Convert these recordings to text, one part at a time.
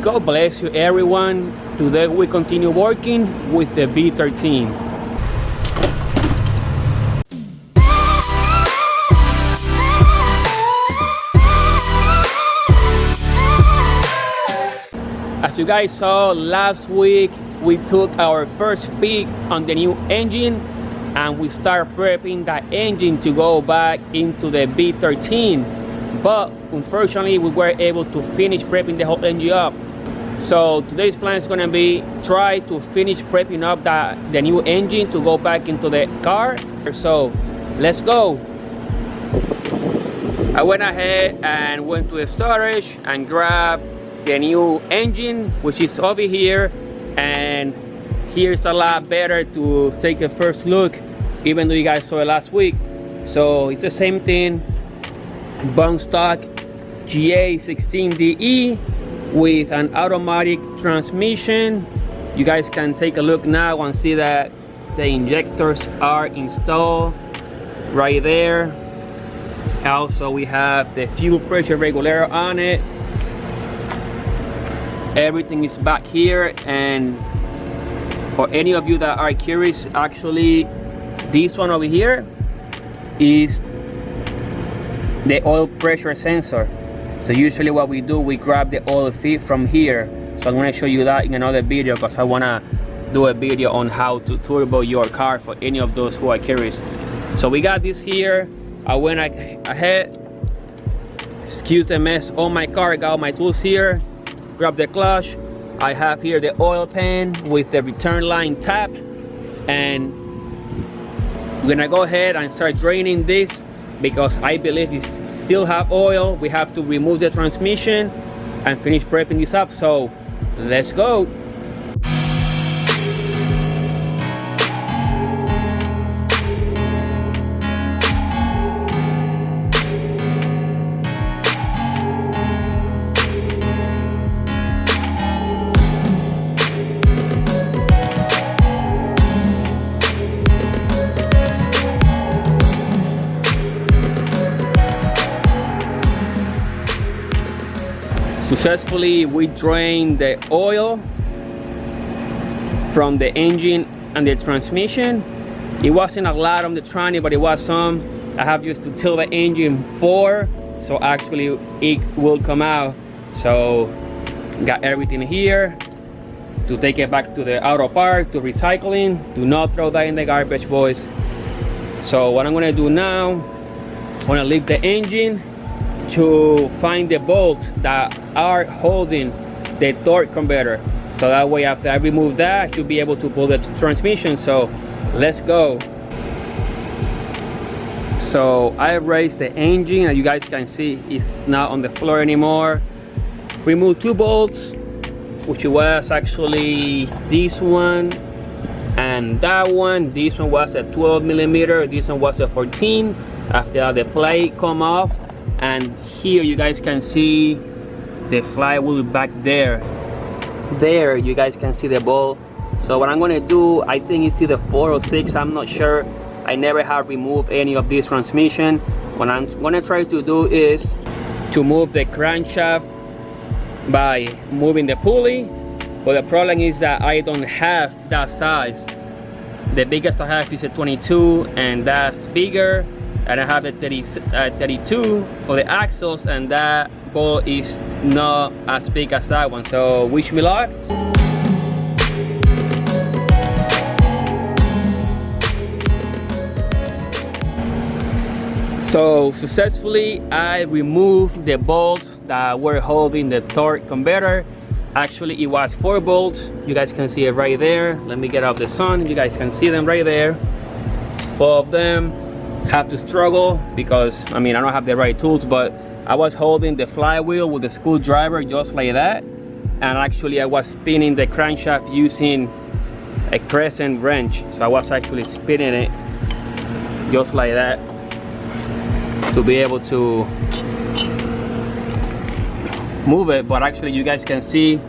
God bless you everyone. Today we continue working with the B13. As you guys saw last week, we took our first peek on the new engine and we start prepping that engine to go back into the B13. But unfortunately, we were able to finish prepping the whole engine up. So today's plan is gonna be try to finish prepping up the new engine to go back into the car. So let's go. I went ahead and went to the storage and grabbed the new engine, which is over here, and here's a lot better to take a first look, even though you guys saw it last week. So it's the same thing, bone stock GA16DE with an automatic transmission. You guys can take a look now and see that the injectors are installed right there. Also, we have the fuel pressure regulator on it. Everything is back here, and for any of you that are curious, actually this one over here is the oil pressure sensor. So usually what we do, we grab the oil feed from here. So I'm going to show you that in another video, because I want to do a video on how to turbo your car for any of those who are curious. So we got this here. I went ahead, excuse the mess on my car, I got all my tools here. Grab the clutch. I have here the oil pan with the return line tap, and we're gonna go ahead and start draining this because I believe it still have oil. We have to remove the transmission and finish prepping this up. So let's go. Successfully, we drained the oil from the engine and the transmission. It wasn't a lot on the tranny, but it was some. I have just to tilt the engine forward, so actually it will come out. So got everything here to take it back to the auto park, to recycling. Do not throw that in the garbage, boys. So what I'm gonna do now, I'm gonna lift the engine to find the bolts that are holding the torque converter, so that way after I remove that, I should be able to pull the transmission. So let's go. So I raised the engine, and you guys can see it's not on the floor anymore. Remove two bolts, which was actually this one and that one. This one was a 12mm, this one was a 14. After that, the plate come off, and here you guys can see the flywheel back there. There you guys can see the bolt. So what I'm gonna do, I think it's either 4 or 6, I'm not sure. I never have removed any of this transmission. What I'm gonna try to do is to move the crankshaft by moving the pulley, but the problem is that I don't have that size. The biggest I have is a 22, and that's bigger. And I have a 32 for the axles, and that bolt is not as big as that one. So wish me luck. So successfully I removed the bolts that were holding the torque converter. Actually it was 4 bolts. You guys can see it right there. Let me get out the sun. You guys can see them right there. It's 4 of them. Have to struggle because I mean I don't have the right tools, but I was holding the flywheel with the screwdriver just like that, and actually I was spinning the crankshaft using a crescent wrench. So I was actually spinning it just like that to be able to move it, but actually you guys can see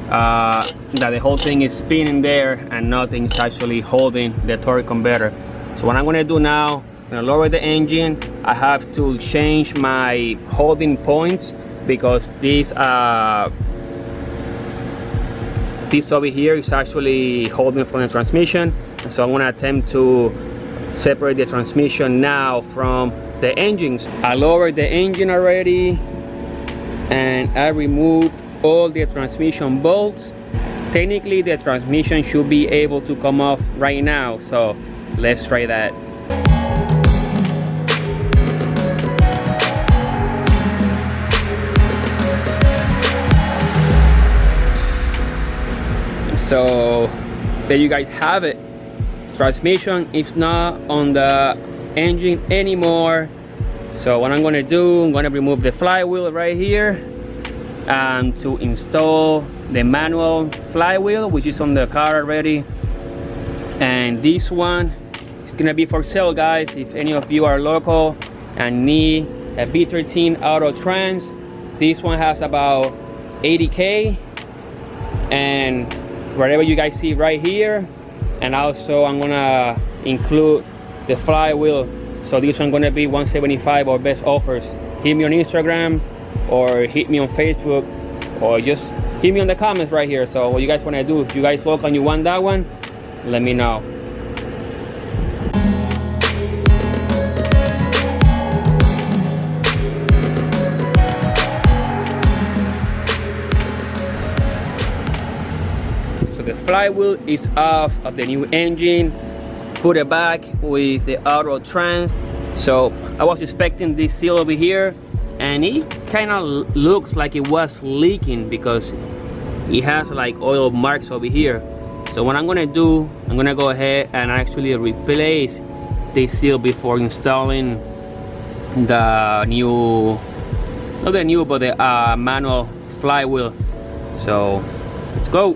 that the whole thing is spinning there and nothing's actually holding the torque converter. So what I'm going to do now, I'm going to lower the engine. I have to change my holding points because these this over here is actually holding from the transmission, and so I'm going to attempt to separate the transmission now from the engines. I lowered the engine already, and I removed all the transmission bolts. Technically the transmission should be able to come off right now, so let's try that. So there you guys have it. Transmission is not on the engine anymore. So what I'm gonna do, I'm gonna remove the flywheel right here to install the manual flywheel, which is on the car already. And this one is gonna be for sale, guys. If any of you are local and need a B13 auto trans, this one has about 80K, and whatever you guys see right here. And also I'm gonna include the flywheel, so this one gonna be 175 or best offers. Hit me on Instagram or hit me on Facebook, or just hit me on the comments right here. So what you guys want to do, if you guys look and you want that one, let me know. So the flywheel is off of the new engine. Put it back with the auto trans. So I was expecting this seal over here, and it kind of looks like it was leaking because it has like oil marks over here. So what I'm gonna do, I'm gonna go ahead and actually replace the seal before installing the new, not the new, but the manual flywheel. So let's go.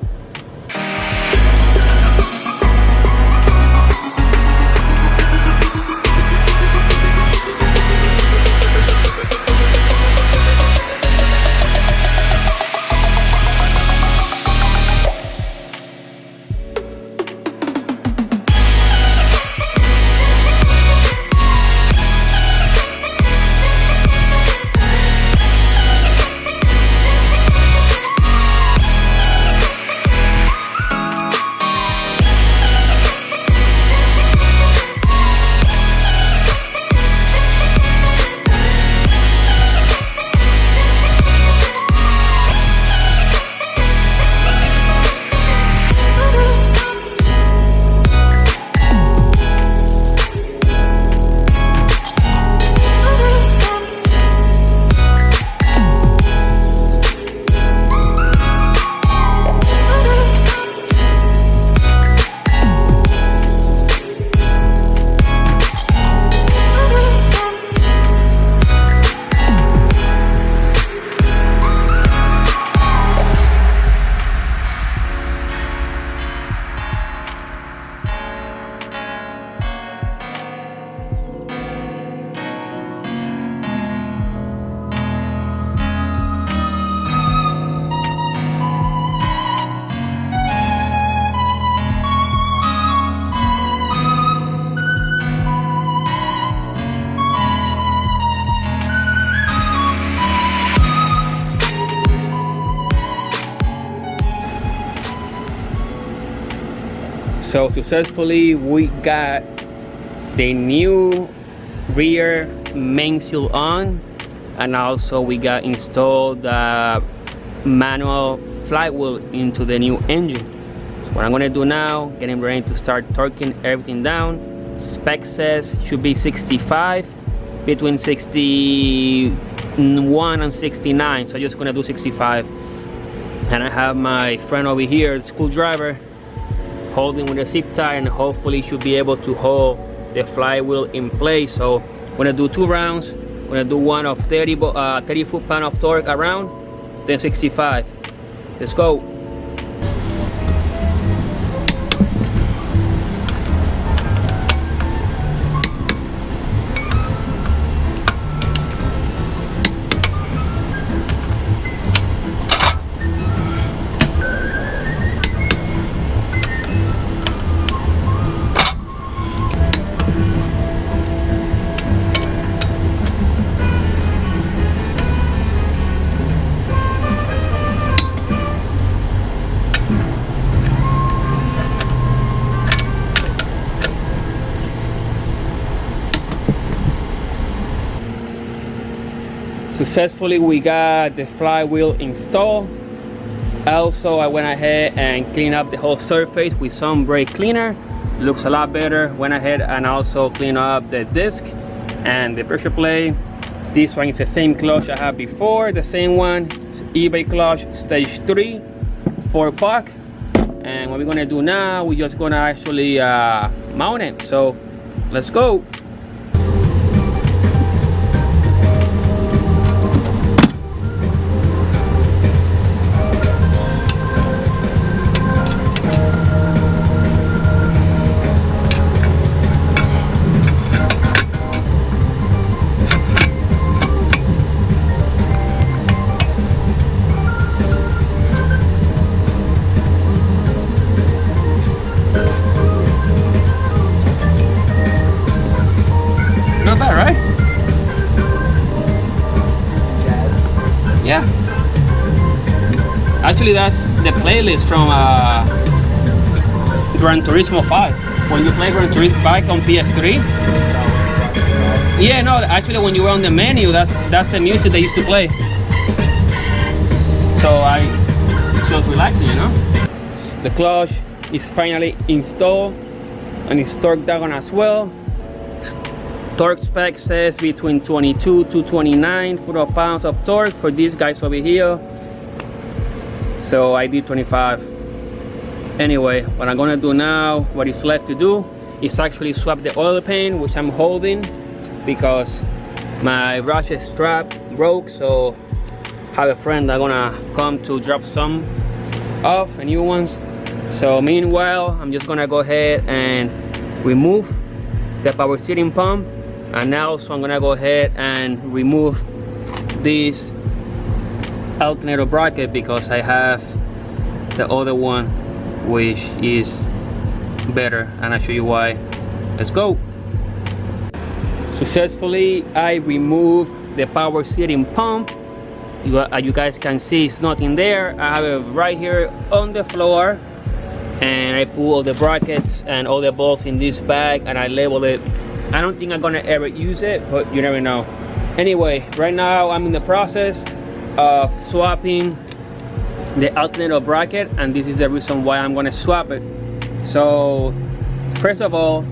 So successfully we got the new rear main seal on, and also we got installed the manual flywheel into the new engine. So what I'm gonna do now, getting ready to start torquing everything down. Spec says should be 65, between 61 and 69, so I'm just gonna do 65. And I have my friend over here, the screwdriver, holding with a zip tie, and hopefully should be able to hold the flywheel in place. So I'm gonna do 2 rounds. I'm gonna do one of 30 foot-pound of torque around, then 65. Let's go. Successfully we got the flywheel installed. Also I went ahead and cleaned up the whole surface with some brake cleaner. Looks a lot better. Went ahead and also cleaned up the disc and the pressure plate. This one is the same clutch I had before, the same one. It's eBay clutch stage 3 4-puck. And what we're gonna do now, we're just gonna actually mount it. So let's go. Not bad, right? Yeah. Actually, that's the playlist from Gran Turismo 5. When you play Gran Turismo back on PS3. Yeah, no, actually when you were on the menu, that's the music they used to play. So it's just relaxing, you know? The clutch is finally installed and it's torque down as well. Torque spec says between 22 to 29 foot-pounds of torque for these guys over here. So I did 25. Anyway, what I'm gonna do now, what is left to do, is actually swap the oil pan, which I'm holding because my ratchet strap broke. So I have a friend that's gonna come to drop some off, new ones. So meanwhile, I'm just gonna go ahead and remove the power steering pump. And now, so I'm gonna go ahead and remove this alternator bracket because I have the other one which is better, and I'll show you why. Let's go. Successfully I removed the power steering pump. You guys can see it's not in there. I have it right here on the floor, and I pull all the brackets and all the bolts in this bag and I label it. I don't think I'm gonna ever use it, but you never know. Anyway, right now I'm in the process of swapping the alternator bracket, and this is the reason why I'm gonna swap it. So first of all,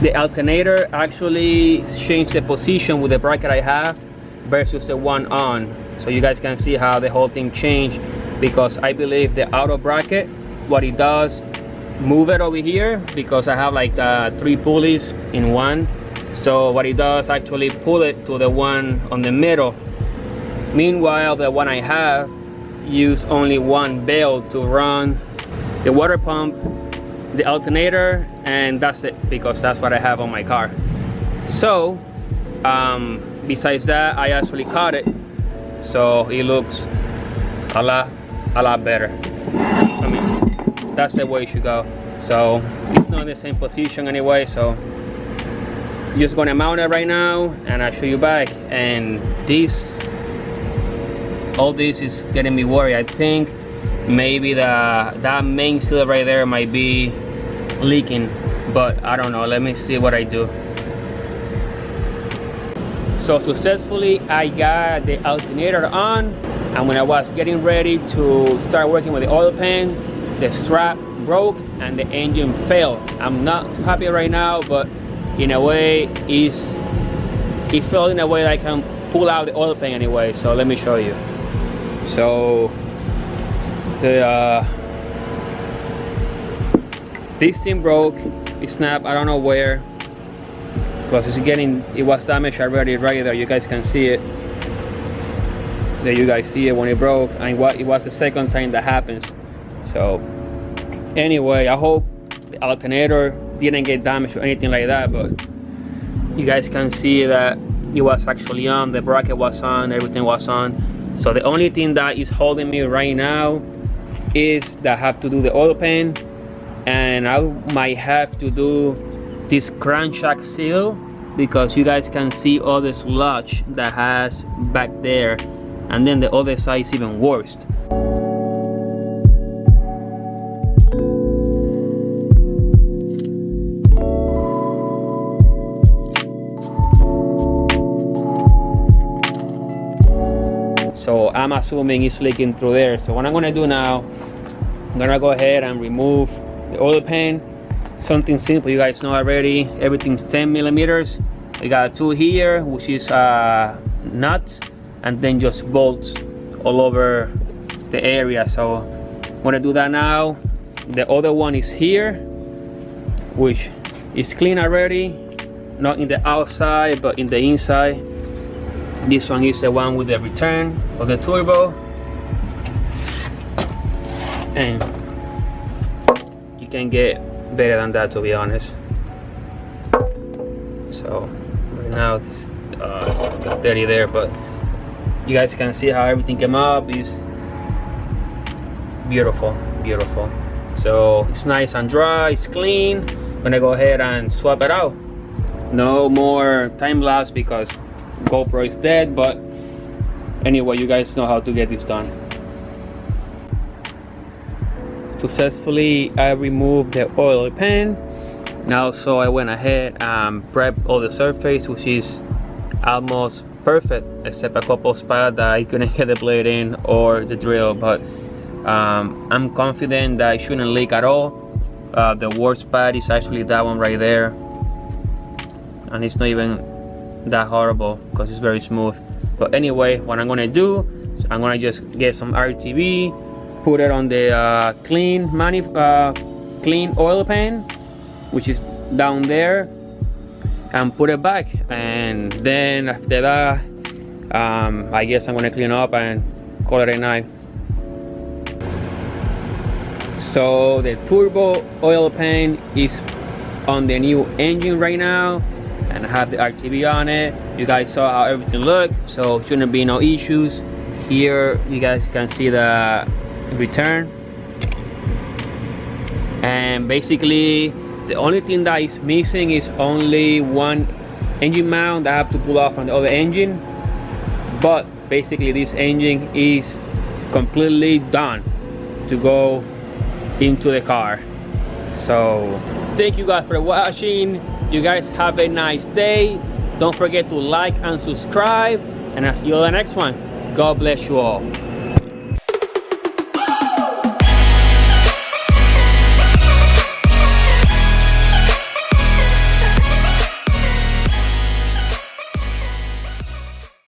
the alternator actually changed the position with the bracket I have versus the one on. So you guys can see how the whole thing changed, because I believe the auto bracket, what it does, move it over here because I have like 3 pulleys in one. So what it does, actually pull it to the one on the middle. Meanwhile, the one I have use only one belt to run the water pump, the alternator, and that's it, because that's what I have on my car. So besides that, I actually cut it so it looks a lot better. I mean, that's the way it should go. So it's not in the same position anyway, so I'm just gonna mount it right now and I'll show you back. And all this is getting me worried. I think maybe that main seal right there might be leaking, but I don't know. Let me see what I do. So successfully I got the alternator on, and when I was getting ready to start working with the oil pan, the strap broke and the engine failed. I'm not too happy right now, but in a way it felt in a way that I can pull out the oil pan anyway. So let me show you. So this thing broke, it snapped, I don't know where, because it was damaged already right there. You guys can see it. There you guys see it when it broke, and it was the second time that happens. So anyway, I hope the alternator didn't get damaged or anything like that, but you guys can see that it was actually on, the bracket was on, everything was on. So the only thing that is holding me right now is that I have to do the oil pan, and I might have to do this crankshaft seal, because you guys can see all the sludge that has back there, and then the other side is even worse. I'm assuming it's leaking through there. So what I'm gonna do now, I'm gonna go ahead and remove the oil pan. Something simple, you guys know already. Everything's 10 millimeters. We got two here, which is nuts, and then just bolts all over the area. So I'm gonna do that now. The other one is here, which is clean already, not in the outside but in the inside. This one is the one with the return for the turbo, and you can get better than that, to be honest. So right now it's got dirty there, but you guys can see how everything came up. Is beautiful, beautiful. So it's nice and dry, it's clean. I'm gonna go ahead and swap it out. No more time lapse because GoPro is dead, but anyway, you guys know how to get this done. Successfully I removed the oil pan. Now, so I went ahead and prepped all the surface, which is almost perfect, except a couple spots that I couldn't get the blade in or the drill, but I'm confident that it shouldn't leak at all. The worst spot is actually that one right there, and it's not even that horrible because it's very smooth. But anyway, what I'm gonna do is I'm gonna just get some RTV, put it on the clean oil pan, which is down there, and put it back. And then after that, I guess I'm gonna clean up and call it a night. So the turbo oil pan is on the new engine right now, and I have the RTV on it. You guys saw how everything looked, so shouldn't be no issues. Here you guys can see the return, and basically the only thing that is missing is only one engine mount that I have to pull off on the other engine. But basically this engine is completely done to go into the car. So thank you guys for watching. You guys have a nice day. Don't forget to like and subscribe, and I'll see you on the next one. God bless you all.